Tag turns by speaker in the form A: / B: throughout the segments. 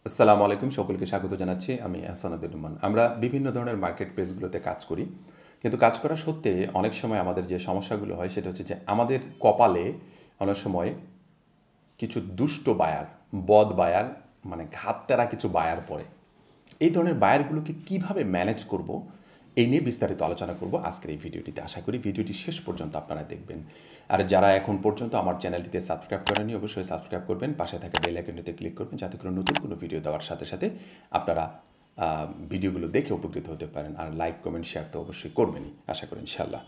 A: আসসালামু আলাইকুম, সকলকে স্বাগত জানাচ্ছি। আমি আহসান উদ্দিন নোমান। আমরা বিভিন্ন ধরনের মার্কেট প্লেসগুলোতে কাজ করি, কিন্তু কাজ করা সত্ত্বে অনেক সময় আমাদের যে সমস্যাগুলো হয় সেটা হচ্ছে যে আমাদের কপালে অনেক সময় কিছু দুষ্ট বায়ার, বদ বায়ার, মানে ঘাততেরা কিছু বায়ার পড়ে। এই ধরনের বায়ারগুলোকে কিভাবে ম্যানেজ করব, এই নিয়ে বিস্তারিত আলোচনা করব আজকের এই ভিডিওটিতে। আশা করি ভিডিওটি শেষ পর্যন্ত আপনারা দেখবেন। আর যারা এখন পর্যন্ত আমার চ্যানেলটিতে সাবস্ক্রাইব করেননি, অবশ্যই সাবস্ক্রাইব করবেন, পাশে থাকা বেল আইকনটিতে ক্লিক করবেন, যাতে করে নতুন কোনো ভিডিও দেওয়ার সাথে সাথে আপনারা ভিডিওগুলো দেখে উপকৃত হতে পারেন। আর লাইক, কমেন্ট, শেয়ার তো অবশ্যই করবেনই, আশা করি ইনশাল্লাহ।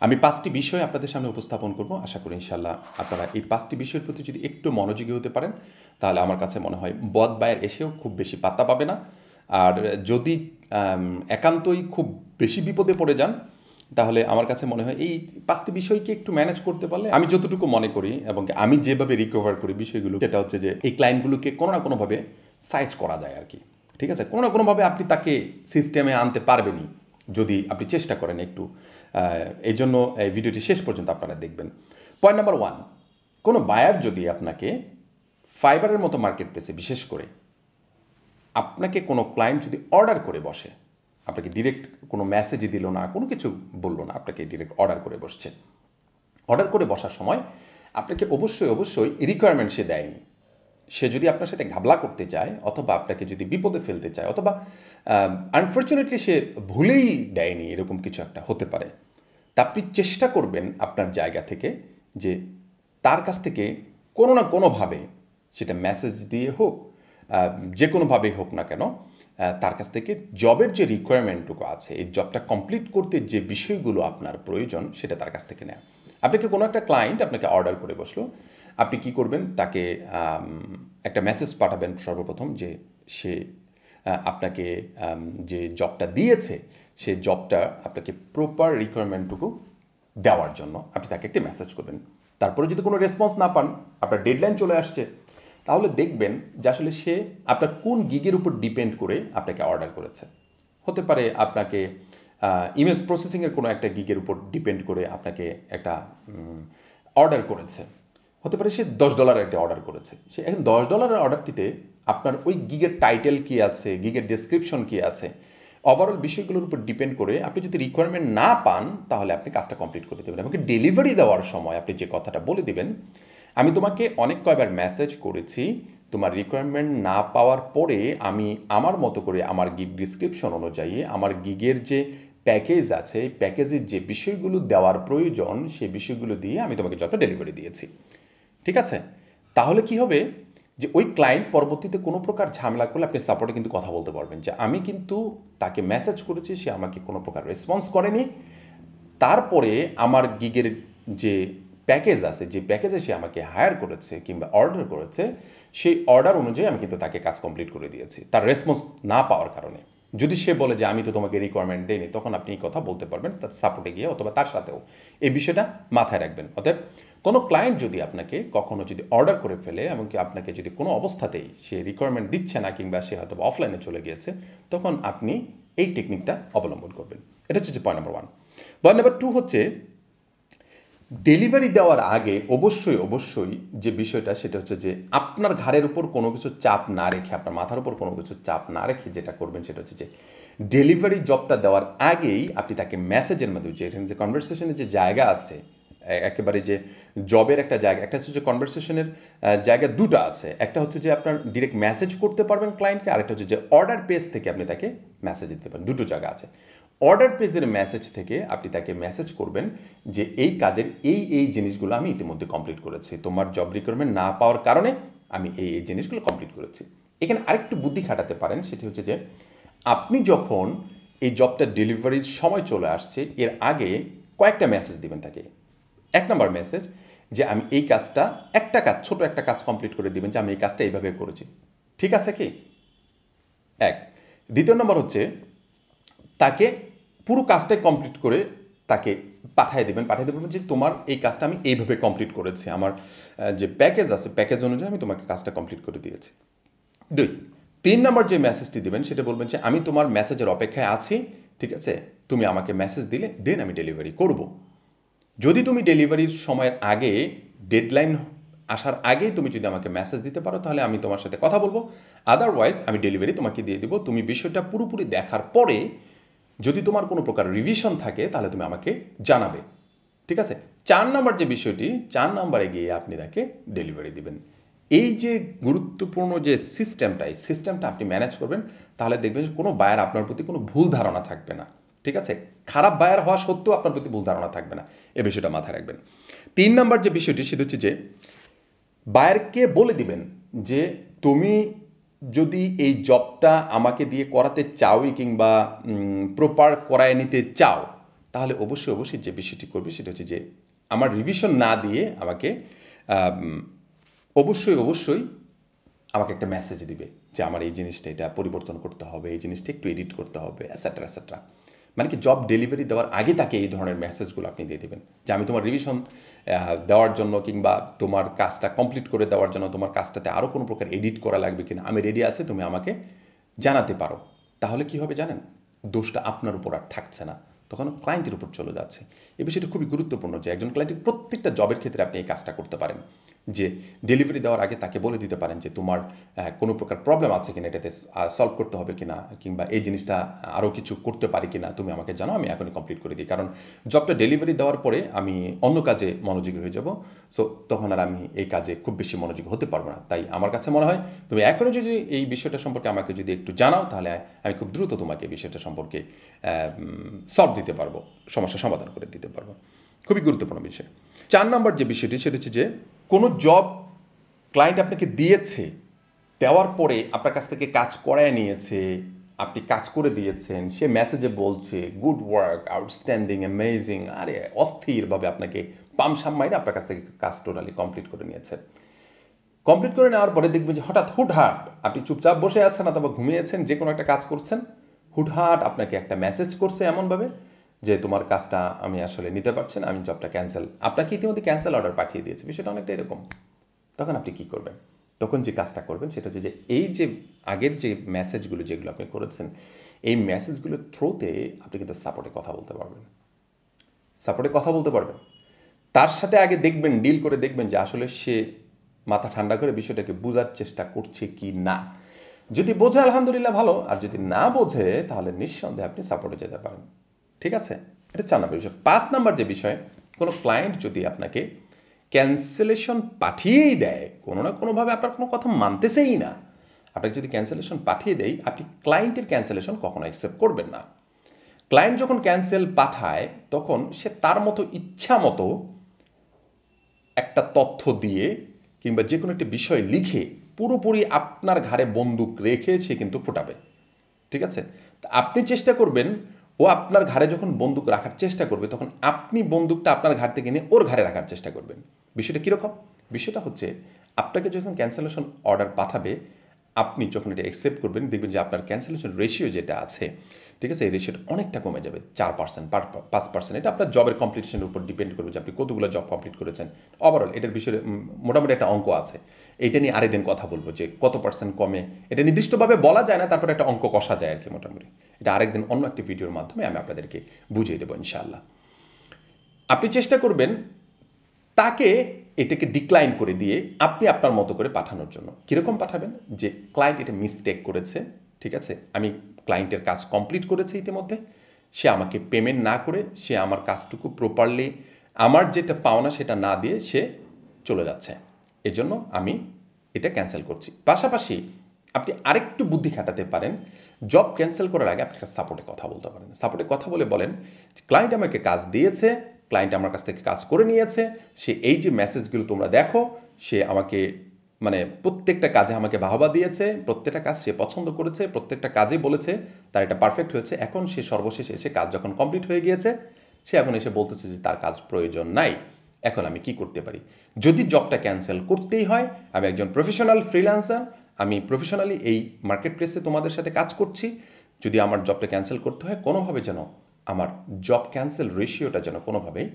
A: আমি 5টি বিষয় আপনাদের সামনে উপস্থাপন করব। আশা করি ইনশাল্লাহ আপনারা এই 5টি বিষয়ের প্রতি যদি একটু মনোযোগী হতে পারেন, তাহলে আমার কাছে মনে হয় বদ বায়ার এসেও খুব বেশি পাত্তা পাবে না। আর যদি একান্তই খুব বেশি বিপদে পড়ে যান, তাহলে আমার কাছে মনে হয় এই 5টি বিষয়কে একটু ম্যানেজ করতে পারলে, আমি যতটুকু মনে করি এবং আমি যেভাবে রিকভার করি বিষয়গুলো, সেটা হচ্ছে যে এই ক্লায়েন্টগুলোকে কোনো না কোনোভাবে সাইজ করা যায় আর কি। ঠিক আছে, কোনো না কোনোভাবে আপনি তাকে সিস্টেমে আনতে পারবেনই যদি আপনি চেষ্টা করেন একটু। এই জন্য এই ভিডিওটি শেষ পর্যন্ত আপনারা দেখবেন। পয়েন্ট নাম্বার 1, কোনো বায়ার যদি আপনাকে ফাইবারের মতো মার্কেট প্লেসে, বিশেষ করে আপনাকে কোনো ক্লায়েন্ট যদি অর্ডার করে বসে, আপনাকে ডিরেক্ট কোনো মেসেজই দিল না, কোনো কিছু বললো না, আপনাকে ডিরেক্ট অর্ডার করে বসছে। অর্ডার করে বসার সময় আপনাকে অবশ্যই রিকোয়ারমেন্ট সে দেয়নি। সে যদি আপনার সাথে ঘাবলা করতে চায়, অথবা আপনাকে যদি বিপদে ফেলতে চায়, অথবা আনফর্চুনেটলি সে ভুলেই দেয়নি, এরকম কিছু একটা হতে পারে। তা আপনি চেষ্টা করবেন আপনার জায়গা থেকে যে তার কাছ থেকে কোনো না কোনোভাবে, সেটা মেসেজ দিয়ে হোক, যে কোনোভাবেই হোক না কেন, তার কাছ থেকে জবের যে রিকোয়ারমেন্টটুকু আছে, এই জবটা কমপ্লিট করতে যে বিষয়গুলো আপনার প্রয়োজন, সেটা তার কাছ থেকে নেয়। আপনাকে কোনো একটা ক্লায়েন্ট আপনাকে অর্ডার করে বসলো, আপনি কি করবেন, তাকে একটা মেসেজ পাঠাবেন সর্বপ্রথম যে সে আপনাকে যে জবটা দিয়েছে, সে জবটা আপনাকে প্রপার রিকোয়ারমেন্টটুকু দেওয়ার জন্য আপনি তাকে একটি মেসেজ করবেন। তারপরে যদি কোনো রেসপন্স না পান, আপনার ডেডলাইন চলে আসছে, তাহলে দেখবেন যে আসলে সে আপনার কোন গিগের উপর ডিপেন্ড করে আপনাকে অর্ডার করেছে। হতে পারে আপনাকে ইমেজ প্রসেসিংয়ের কোনো একটা গিগের উপর ডিপেন্ড করে আপনাকে একটা অর্ডার করেছে। হতে পারে সে $10 একটা অর্ডার করেছে। সে এখন $10 অর্ডারটিতে আপনার ওই গিগের টাইটেল কী আছে, গিগের ডেসক্রিপশন কী আছে, ওভারঅল বিষয়গুলোর উপর ডিপেন্ড করে আপনি যদি রিকোয়ারমেন্ট না পান, তাহলে আপনি কাজটা কমপ্লিট করে দেবেন। আমাকে ডেলিভারি দেওয়ার সময় আপনি যে কথাটা বলে দিবেন, আমি তোমাকে অনেক কয়বার মেসেজ করেছি, তোমার রিকোয়ারমেন্ট না পাওয়ার পরে আমি আমার মতো করে আমার গিগ ডিসক্রিপশন অনুযায়ী আমার গিগের যে প্যাকেজ আছে, প্যাকেজের যে বিষয়গুলো দেওয়ার প্রয়োজন, সেই বিষয়গুলো দিয়ে আমি তোমাকে জবটা ডেলিভারি দিয়েছি। ঠিক আছে, তাহলে কি হবে যে ওই ক্লায়েন্ট পরবর্তীতে কোনো প্রকার ঝামেলা করলে আপনি সাপোর্টে কিন্তু কথা বলতে পারবেন যে আমি কিন্তু তাকে মেসেজ করেছি, সে আমাকে কোনো প্রকার রেসপন্স করেনি, তারপরে আমার গিগের যে প্যাকেজ আছে, যে প্যাকেজে সে আমাকে হায়ার করেছে কিংবা অর্ডার করেছে, সেই অর্ডার অনুযায়ী আমি কিন্তু তাকে কাজ কমপ্লিট করে দিয়েছি তার রেসপন্স না পাওয়ার কারণে। যদি সে বলে যে আমি তো তোমাকে রিকোয়ারমেন্ট দেইনি, তখন আপনি এই কথা বলতে পারবেন তার সাপোর্টে গিয়ে, অথবা তার সাথেও এই বিষয়টা মাথায় রাখবেন। অতএব কোনো ক্লায়েন্ট যদি আপনাকে কখনো যদি অর্ডার করে ফেলে, এমনকি আপনাকে যদি কোনো অবস্থাতেই সে রিকোয়ারমেন্ট দিচ্ছে না, কিংবা সে হয়তো অফলাইনে চলে গিয়েছে, তখন আপনি এই টেকনিকটা অবলম্বন করবেন। এটা হচ্ছে পয়েন্ট নাম্বার 1। পয়েন্ট নাম্বার 2 হচ্ছে ডেলিভারি দেওয়ার আগে অবশ্যই যে বিষয়টা, সেটা হচ্ছে যে আপনার ঘাড়ের উপর কোনো কিছু চাপ না রেখে, আপনার মাথার উপর কোনো কিছু চাপ না রেখে যেটা করবেন, সেটা হচ্ছে যে ডেলিভারি জবটা দেওয়ার আগেই আপনি তাকে মেসেজের মাধ্যমে, যে এখানে যে কনভারসেশনের যে জায়গা আছে, একেবারে যে জবের একটা জায়গা, একটা হচ্ছে যে কনভারসেশনের জায়গা দুটো আছে। একটা হচ্ছে যে আপনার ডিরেক্ট মেসেজ করতে পারবেন ক্লায়েন্টকে, আরেকটা হচ্ছে যে অর্ডার পেজ থেকে আপনি তাকে মেসেজ দিতে পারেন। দুটো জায়গা আছে। অর্ডার পেজের মেসেজ থেকে আপনি তাকে মেসেজ করবেন যে এই কাজের এই জিনিসগুলো আমি ইতিমধ্যে কমপ্লিট করেছি, তোমার জব রিকোয়ারমেন্ট না পাওয়ার কারণে আমি এই জিনিসগুলো কমপ্লিট করেছি। এখানে আরেকটু বুদ্ধি খাটাতে পারেন, সেটি হচ্ছে যে আপনি যখন এই জবটা ডেলিভারির সময় চলে আসছে, এর আগে কয়েকটা মেসেজ দিবেন তাকে। 1 নম্বর মেসেজ যে আমি এই কাজটা, একটা কাজ, ছোট একটা কাজ কমপ্লিট করে দিবেন যে আমি এই কাজটা এইভাবে করেছি, ঠিক আছে কি? 1। দ্বিতীয় নম্বর হচ্ছে তাকে পুরো কাজটাই কমপ্লিট করে তাকে পাঠিয়ে দেবেন যে তোমার এই কাজটা আমি এইভাবে কমপ্লিট করেছি, আমার যে প্যাকেজ আছে প্যাকেজ অনুযায়ী আমি তোমাকে কাজটা কমপ্লিট করে দিয়েছি। 2। 3 নম্বর যে মেসেজটি দেবেন, সেটা বলবেন যে আমি তোমার মেসেজের অপেক্ষায় আছি, ঠিক আছে, তুমি আমাকে মেসেজ দিলে দেন আমি ডেলিভারি করব। যদি তুমি ডেলিভারির সময়ের আগে, ডেডলাইন আসার আগেই তুমি যদি আমাকে মেসেজ দিতে পারো তাহলে আমি তোমার সাথে কথা বলবো, আদারওয়াইজ আমি ডেলিভারি তোমাকে দিয়ে দিব। তুমি বিষয়টা পুরোপুরি দেখার পরে যদি তোমার কোনো প্রকার রিভিশন থাকে তাহলে তুমি আমাকে জানাবে, ঠিক আছে? 4 নাম্বার যে বিষয়টি, 4 নাম্বারে গিয়ে আপনি তাকে ডেলিভারি দিবেন। এই যে গুরুত্বপূর্ণ যে সিস্টেমটা, এই সিস্টেমটা আপনি ম্যানেজ করবেন, তাহলে দেখবেন যে কোনো বায়ার আপনার প্রতি কোনো ভুল ধারণা থাকবে না, ঠিক আছে? খারাপ বায়ার হওয়া সত্ত্বেও আপনার প্রতি ভুল ধারণা থাকবে না, এই বিষয়টা মাথায় রাখবেন। 3 নাম্বার যে বিষয়টি সেটা হচ্ছে যে বায়ারকে বলে দিবেন যে তুমি যদি এই জবটা আমাকে দিয়ে করাতে চাওই কিংবা প্রপার করায় নিতে চাও, তাহলে অবশ্যই যে বিষয়টি করবে সেটা হচ্ছে যে আমার রিভিশন না দিয়ে আমাকে অবশ্যই আমাকে একটা মেসেজ দিবে যে আমার এই জিনিসটা এটা পরিবর্তন করতে হবে, এই জিনিসটা একটু এডিট করতে হবে, অ্যাসেট্রা। মানে কি জব ডেলিভারি দেওয়ার আগে তাকে এই ধরনের মেসেজগুলো আপনি দিয়ে দেবেন যে আমি তোমার রিভিশন দেওয়ার জন্য কিংবা তোমার কাজটা কমপ্লিট করে দেওয়ার জন্য তোমার কাজটাতে আরও কোনো প্রকার এডিট করা লাগবে কিনা আমি রেডি আছি, তুমি আমাকে জানাতে পারো। তাহলে কি হবে জানেন? দোষটা আপনার উপর আর থাকছে না, তখন ক্লায়েন্টের উপর চলে যাচ্ছে। এই বিষয়টা খুবই গুরুত্বপূর্ণ যে একজন ক্লায়েন্টের প্রত্যেকটা জবের ক্ষেত্রে আপনি এই কাজটা করতে পারেন, যে ডেলিভারি দেওয়ার আগে তাকে বলে দিতে পারেন যে তোমার কোনো প্রকার প্রবলেম আছে কিনা, এটাতে সলভ করতে হবে কিনা, কিংবা এই জিনিসটা আরও কিছু করতে পারি কিনা তুমি আমাকে জানাও, আমি এখনই কমপ্লিট করে দিই। কারণ জবটা ডেলিভারি দেওয়ার পরে আমি অন্য কাজে মনোযোগী হয়ে যাব, সো তখন আর আমি এই কাজে খুব বেশি মনোযোগী হতে পারবো না। তাই আমার কাছে মনে হয় তুমি এখনও যদি এই বিষয়টা সম্পর্কে আমাকে যদি একটু জানাও তাহলে আমি খুব দ্রুত তোমাকে এই বিষয়টা সম্পর্কে সলভ দিতে পারবো, সমস্যা সমাধান করে দিতে পারবো। খুবই গুরুত্বপূর্ণ বিষয়। 4 নম্বর যে বিষয়টি সেটা হচ্ছে যে কোনো জব ক্লায়েন্ট আপনাকে দিয়েছে, দেওয়ার পরে আপনার কাছ থেকে কাজ করায় নিয়েছে, আপনি কাজ করে দিয়েছেন, সে মেসেজে বলছে গুড ওয়ার্ক, আউটস্ট্যান্ডিং, অ্যামেজিং, আরে অস্থিরভাবে আপনাকে পামসাম মাইরে আপনার কাছ থেকে কাজ টোটালি কমপ্লিট করে নিয়েছে। কমপ্লিট করে নেওয়ার পরে দেখবেন যে হঠাৎ হুটহাট আপনি চুপচাপ বসে আছেন অথবা ঘুমিয়েছেন, যে কোনো একটা কাজ করছেন, হুটহাট আপনাকে একটা মেসেজ করছে এমনভাবে যে তোমার কাজটা আমি আসলে নিতে পারছি না, আমি জবটা ক্যান্সেল, আপনাকে ইতিমধ্যে ক্যান্সেল অর্ডার পাঠিয়ে দিয়েছে। বিষয়টা অনেকটা এরকম। তখন আপনি কী করবেন? তখন যে কাজটা করবেন সেটা হচ্ছে যে এই যে আগের যে মেসেজগুলো যেগুলো আপনি করেছেন, এই মেসেজগুলোর থ্রুতে আপনি কিন্তু সাপোর্টে কথা বলতে পারবেন। তার সাথে আগে দেখবেন, ডিল করে দেখবেন যে আসলে সে মাথা ঠান্ডা করে বিষয়টাকে বোঝার চেষ্টা করছে কি না। যদি বোঝে আলহামদুলিল্লাহ ভালো, আর যদি না বোঝে তাহলে নিঃসন্দেহে আপনি সাপোর্টে যেতে পারেন, ঠিক আছে? এটা 4 নম্বর বিষয়। 5 নম্বর যে বিষয়, কোনো ক্লায়েন্ট যদি আপনাকে ক্যান্সেলেশন পাঠিয়েই দেয়, কোনো না কোনোভাবে আপনার কোনো কথা মানতেছেই না, আপনাকে যদি ক্যান্সেলেশন পাঠিয়ে দেয়, আপনি ক্লায়েন্টের ক্যান্সেলেশন কখনো অ্যাকসেপ্ট করবেন না। ক্লায়েন্ট যখন ক্যান্সেল পাঠায় তখন সে তার মতো ইচ্ছা মতো একটা তথ্য দিয়ে কিংবা যে কোনো একটা বিষয় লিখে পুরোপুরি আপনার ঘাড়ে বন্দুক রেখে সে কিন্তু ফোটাবে, ঠিক আছে? আপনি চেষ্টা করবেন, ও আপনার ঘাড়ে যখন বন্দুক রাখার চেষ্টা করবে তখন আপনি বন্দুকটা আপনার ঘাড় থেকে নিয়ে ওর ঘাড়ে রাখার চেষ্টা করবেন। বিষয়টা কীরকম? বিষয়টা হচ্ছে আপনাকে যখন ক্যান্সেলেশন অর্ডার পাঠাবে, আপনি যখন এটা অ্যাকসেপ্ট করবেন দেখবেন যে আপনার ক্যান্সেলেশন রেশিও যেটা আছে, ঠিক আছে, এই রেশিওটা অনেকটা কমে যাবে, 4% 5%। এটা আপনার জবের কমপ্লিটেশনের উপর ডিপেন্ড করবে যে আপনি কতগুলো জব কমপ্লিট করেছেন। ওভারঅল এটার বিষয়ে মোটামুটি একটা অঙ্ক আছে, এইটা নিয়ে আরেকদিন কথা বলবো যে কত পার্সেন্ট কমে, এটা নির্দিষ্টভাবে বলা যায় না, তারপরে একটা অঙ্ক কষা যায় আর কি মোটামুটি। এটা আরেকদিন অন্য একটি ভিডিওর মাধ্যমে আমি আপনাদেরকে বুঝিয়ে দেবো ইনশাআল্লাহ। আপনি চেষ্টা করবেন তাকে এটাকে ডিক্লাইন করে দিয়ে আপনি আপনার মতো করে পাঠানোর জন্য। কীরকম পাঠাবেন? যে ক্লায়েন্ট এটা মিস্টেক করেছে, ঠিক আছে, আমি ক্লায়েন্টের কাজ কমপ্লিট করেছি ইতিমধ্যে, সে আমাকে পেমেন্ট না করে সে আমার কাজটুকু প্রপারলি আমার যেটা পাওনা সেটা না দিয়ে সে চলে যাচ্ছে, এজন্য আমি এটা ক্যান্সেল করছি। পাশাপাশি আপনি আরেকটু বুদ্ধি খাটাতে পারেন, জব ক্যান্সেল করার আগে আপনি সাপোর্টে কথা বলতে পারেন। সাপোর্টে কথা বলেন ক্লায়েন্ট আমাকে কাজ দিয়েছে, ক্লায়েন্ট আমার কাছ থেকে কাজ করে নিয়েছে, সে এই যে মেসেজগুলো তোমরা দেখো, সে আমাকে মানে প্রত্যেকটা কাজে আমাকে বাহবা দিয়েছে, প্রত্যেকটা কাজ সে পছন্দ করেছে, প্রত্যেকটা কাজে বলেছে তার এটা পারফেক্ট হয়েছে। এখন সে সর্বশেষে এসে কাজ যখন কমপ্লিট হয়ে গিয়েছে, সে এখন এসে বলতেছে যে তার কাজ প্রয়োজন নাই, এখন আমি কি করতে পারি? যদি জবটা ক্যান্সেল করতেই হয়, আমি একজন প্রফেশনাল ফ্রিল্যান্সার, আমি প্রফেশনালি এই মার্কেট প্লেসে তোমাদের সাথে কাজ করছি, যদি আমার জবটা ক্যান্সেল করতে হয় কোনোভাবে যেন আমার জব ক্যান্সেল রেশিওটা যেন কোনোভাবেই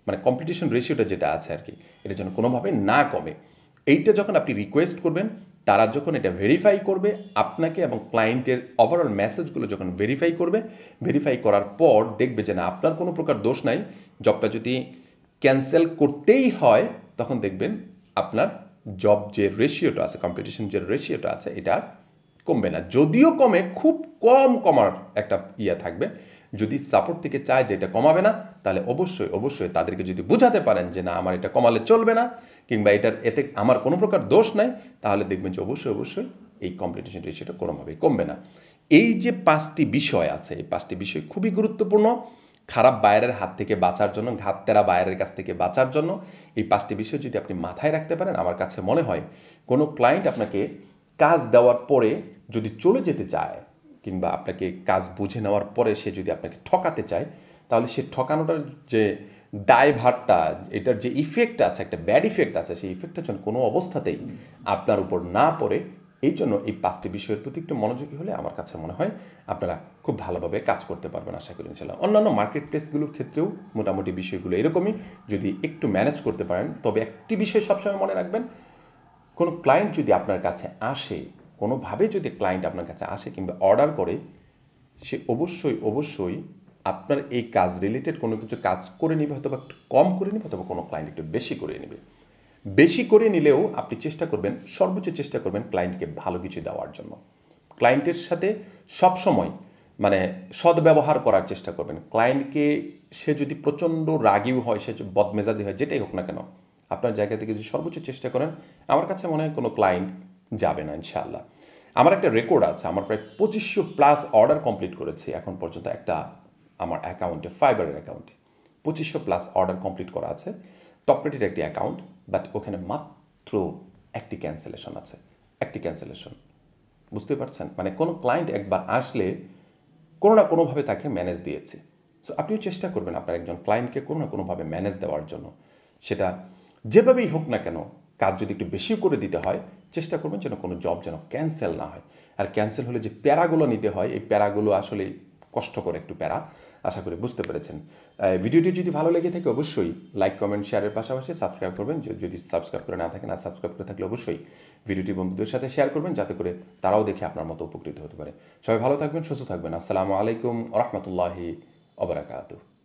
A: মানে কম্পিটিশন রেশিওটা যেটা আছে আর কি, এটা যেন কোনোভাবে না কমে। এইটা যখন আপনি রিকোয়েস্ট করবেন, তারা যখন এটা ভেরিফাই করবে আপনাকে এবং ক্লায়েন্টের ওভারঅল মেসেজগুলো যখন ভেরিফাই করার পর দেখবে যে না আপনার কোনো প্রকার দোষ নাই, জবটা যদি ক্যান্সেল করতেই হয় তখন দেখবেন আপনার জব যে রেশিওটা আছে, কম্পিটিশন যে রেশিওটা আছে, এটা কমবে না। যদিও কমে, খুব কম কমার একটা থাকবে। যদি সাপোর্ট থেকে চায় যে এটা কমাবে না, তাহলে অবশ্যই অবশ্যই তাদেরকে যদি বোঝাতে পারেন যে না, আমার এটা কমালে চলবে না, কিংবা এতে আমার কোনো প্রকার দোষ নাই, তাহলে দেখবেন যে অবশ্যই অবশ্যই এই কম্পিটিশন রেশিওটা কোনোভাবেই কমবে না। এই যে 5টি বিষয় আছে, এই 5টি বিষয় খুবই গুরুত্বপূর্ণ খারাপ বায়ারের হাত থেকে বাঁচার জন্য, ঘাততেরা বায়ারের কাছ থেকে বাঁচার জন্য। এই 5টি বিষয় যদি আপনি মাথায় রাখতে পারেন, আমার কাছে মনে হয় কোনো ক্লায়েন্ট আপনাকে কাজ দেওয়ার পরে যদি চলে যেতে চায়, কিংবা আপনাকে কাজ বুঝে নেওয়ার পরে সে যদি আপনাকে ঠকাতে চায়, তাহলে সে ঠকানোটার যে দায়ভারটা, এটার যে ইফেক্ট আছে, একটা ব্যাড ইফেক্ট আছে, সেই ইফেক্টটা যেন কোনো অবস্থাতেই আপনার উপর না পড়ে, এই জন্য এই 5টি বিষয়ের প্রতি একটু মনোযোগী হলে আমার কাছে মনে হয় আপনারা খুব ভালোভাবে কাজ করতে পারবেন, আশা করি ইনশাআল্লাহ। অন্যান্য মার্কেট প্লেসগুলোর ক্ষেত্রেও মোটামুটি বিষয়গুলো এরকমই, যদি একটু ম্যানেজ করতে পারেন। তবে একটি বিষয় সবসময় মনে রাখবেন, কোনো ক্লায়েন্ট যদি আপনার কাছে আসে, কোনোভাবে যদি ক্লায়েন্ট আপনার কাছে আসে কিংবা অর্ডার করে, সে অবশ্যই অবশ্যই আপনার এই কাজ রিলেটেড কোনো কিছু কাজ করে নেবে, হয়তো বা একটু কম করে নেবে, অথবা কোনো ক্লায়েন্ট একটু বেশি করে নেবে। বেশি করে নিলেও আপনি চেষ্টা করবেন, সর্বোচ্চ চেষ্টা করবেন ক্লায়েন্টকে ভালো কিছু দেওয়ার জন্য। ক্লায়েন্টের সাথে সবসময় সদ্ব্যবহার করার চেষ্টা করবেন। ক্লায়েন্টকে সে যদি প্রচণ্ড রাগিও হয়, সে বদমেজাজি হয়, যেটাই হোক না কেন, আপনার জায়গা থেকে যদি সর্বোচ্চ চেষ্টা করেন, আমার কাছে মনে হয় কোনো ক্লায়েন্ট যাবে না ইনশাআল্লাহ। আমার একটা রেকর্ড আছে, আমার প্রায় 2500+ অর্ডার কমপ্লিট করেছি এখন পর্যন্ত একটা আমার অ্যাকাউন্টে, ফাইবারের অ্যাকাউন্টে 2500+ অর্ডার কমপ্লিট করা আছে। টপ রেটেড একটি অ্যাকাউন্ট, বাট ওখানে মাত্র একটি ক্যান্সেলেশন আছে, একটি ক্যান্সেলেশন। বুঝতে পারছেন? কোনো ক্লায়েন্ট একবার আসলে কোনো না কোনোভাবে তাকে ম্যানেজ দিয়েছে। সো আপনিও চেষ্টা করবেন আপনার একজন ক্লায়েন্টকে কোনো না কোনোভাবে ম্যানেজ দেওয়ার জন্য। সেটা যেভাবেই হোক না কেন, কাজ যদি একটু বেশি করে দিতে হয়, চেষ্টা করবেন যেন কোনো জব যেন ক্যান্সেল না হয়। আর ক্যান্সেল হলে যে প্যারাগুলো নিতে হয়, এই প্যারাগুলো আসলে কষ্টকর একটু প্যারা। আশা করি বুঝতে পেরেছেন। ভিডিওটি যদি ভালো লেগে থাকে অবশ্যই লাইক, কমেন্ট, শেয়ারের পাশাপাশি সাবস্ক্রাইব করবেন। যদি সাবস্ক্রাইব করে না থাকেন, আর সাবস্ক্রাইব করে থাকলে অবশ্যই ভিডিওটি বন্ধুদের সাথে শেয়ার করবেন, যাতে করে তারাও দেখে আপনার মতো উপকৃত হতে পারে। সবাই ভালো থাকবেন, সুস্থ থাকবেন। আসসালামু আলাইকুম ওয়া রাহমাতুল্লাহি ওয়া বারাকাতুহু।